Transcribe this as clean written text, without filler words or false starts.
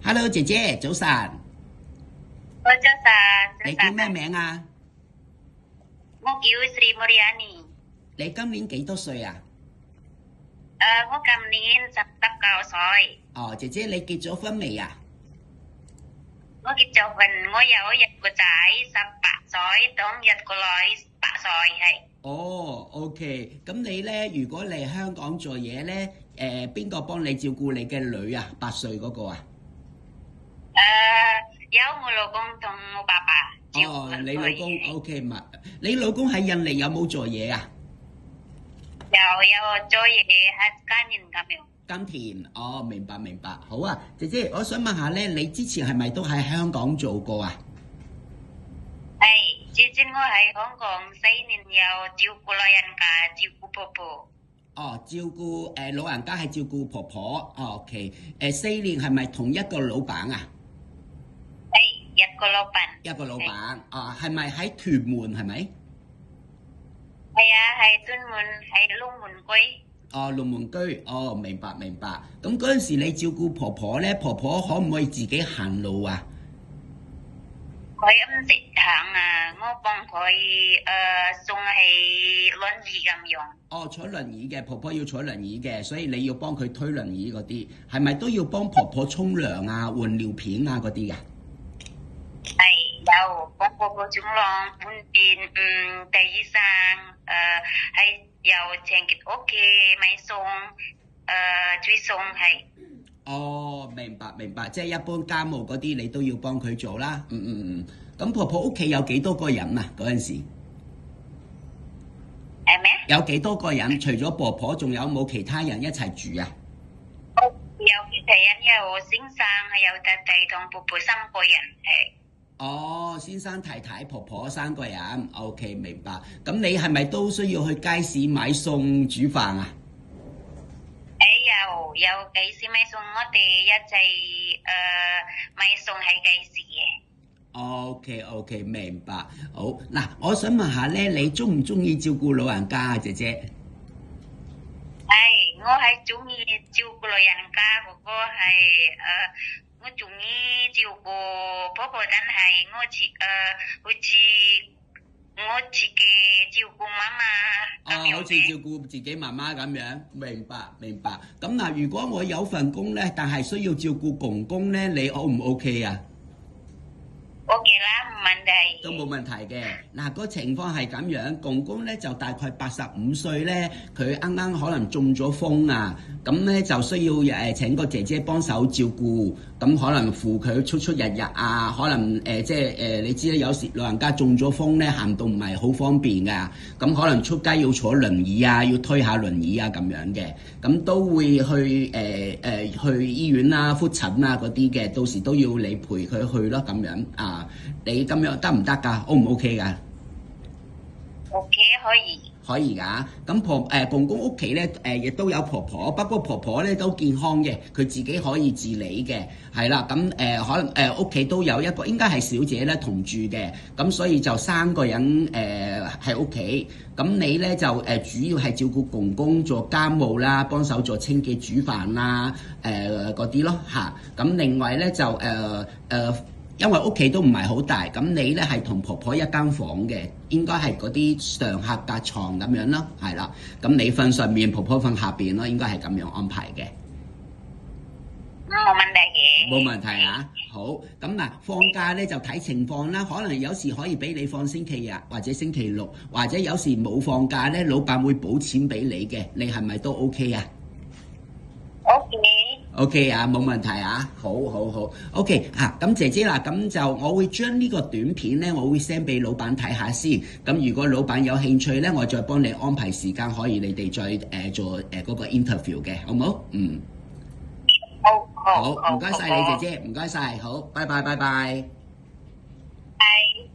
Hello， 姐姐，早晨。早晨。你叫咩名啊？我叫 Sri Mulyani。你今年幾多歲啊？我今年19歲。哦，姐姐，你結咗婚未啊？我結咗婚，我有一個仔18歲，同一個女8歲，係。哦，OK，咁你咧，如果嚟香港做嘢咧，邊個幫你照顧你嘅女啊？8歲嗰個啊？有我老公同我爸爸照顧。哦，你老公 OK 嘛？你老公喺印尼有冇做嘢啊？有做嘢喺耕田咁樣。耕田，哦，明白明白。好啊，姐姐，我想問下咧，你之前係咪都喺香港做過啊？係，之前我喺香港4年，有照顧老人家，照顧婆婆。哦，照顧老人家係照顧婆婆。哦，OK， 4年係咪同一個老闆啊？係一個老闆。一個老闆，啊，係咪喺屯門係咪？係啊，係屯門，係龍門居。哦，龍門居，哦，明白明白。咁嗰陣時你照顧婆婆咧，婆婆可唔可以自己行路啊？佢唔識行啊，我幫佢送去輪椅咁樣。哦，坐輪椅嘅，婆婆要坐輪椅嘅，所以你要幫佢推輪椅嗰啲，係咪都要幫婆婆沖涼啊、換尿片啊嗰啲㗎？係有幫婆婆沖涼、換便、睇醫生，係有清潔屋企、買餸，煮餸係。哦，明白明白，即係一般家務嗰啲你都要幫佢做啦。咁婆婆屋企有幾多個人啊？嗰陣時係咩？有幾多個人？除咗婆婆，仲有冇其他人一齊住啊？有其他人，有先生，有太太同婆婆3個人係。哦，先生太太婆婆3個人 ，OK 明白。咁你係咪都需要去街市買餸煮飯啊？有幾時買餸，我哋一齊買餸喺街市嘅。OK， 明白。好嗱，我想問下咧，你中唔中意照顧老人家啊，姐姐？係，我係中意照顧老人家，嗰個係我中意照顧婆婆，但係好似我自己照顧媽媽咁樣。好似照顧自己媽媽咁樣，明白明白。咁嗱，如果我有份工咧，但係需要照顧公公咧，你 O 唔 OK 啊？OK 啦，冇問題。都冇問題嘅。嗱，個情況係咁樣，公公咧就大概85歲咧，佢啱啱可能中咗風啊，咁咧就需要請個姐姐幫手照顧，咁可能扶佢出入啊，可能你知咧，有時老人家中咗風咧，行動唔係好方便噶，咁可能出街要坐輪椅啊，要推下輪椅啊咁樣嘅，咁都會去醫院啊、覆診啊嗰啲嘅，到時都要你陪佢去咯，咁樣啊。你咁樣得唔得㗎？O 唔 OK 㗎？OK， 可以。可以㗎。咁公公屋企咧亦都有婆婆，不過婆婆咧都健康嘅，佢自己可以自理嘅，係啦。咁可能屋企都有一個應該係小姐咧同住嘅，咁所以就3個人喺屋企。咁你咧就主要係照顧公公做家務啦，幫手做清潔煮飯啦，嗰啲咯嚇。咁另外咧就因為屋企都唔係好大，咁你咧係同婆婆一間房嘅，應該係嗰啲上下隔床咁樣咯，係啦。咁你瞓上面，婆婆瞓下邊咯，應該係咁樣安排嘅。冇問題嘅。冇問題啊！好，咁嗱，放假咧就睇情況啦，可能有時可以俾你放星期日或者星期六，或者有時冇放假咧，老闆會補錢俾你嘅，你係咪都 OK 啊？OK 啊，冇問題啊，好 OK 嚇。咁姐姐啦，咁就我會將呢個短片咧，我會 send 俾老闆睇下先。咁如果老闆有興趣咧，我再幫你安排時間，可以你哋再做嗰個 interview 嘅，好唔好？好，唔該晒你姐姐，唔該晒，好，拜拜。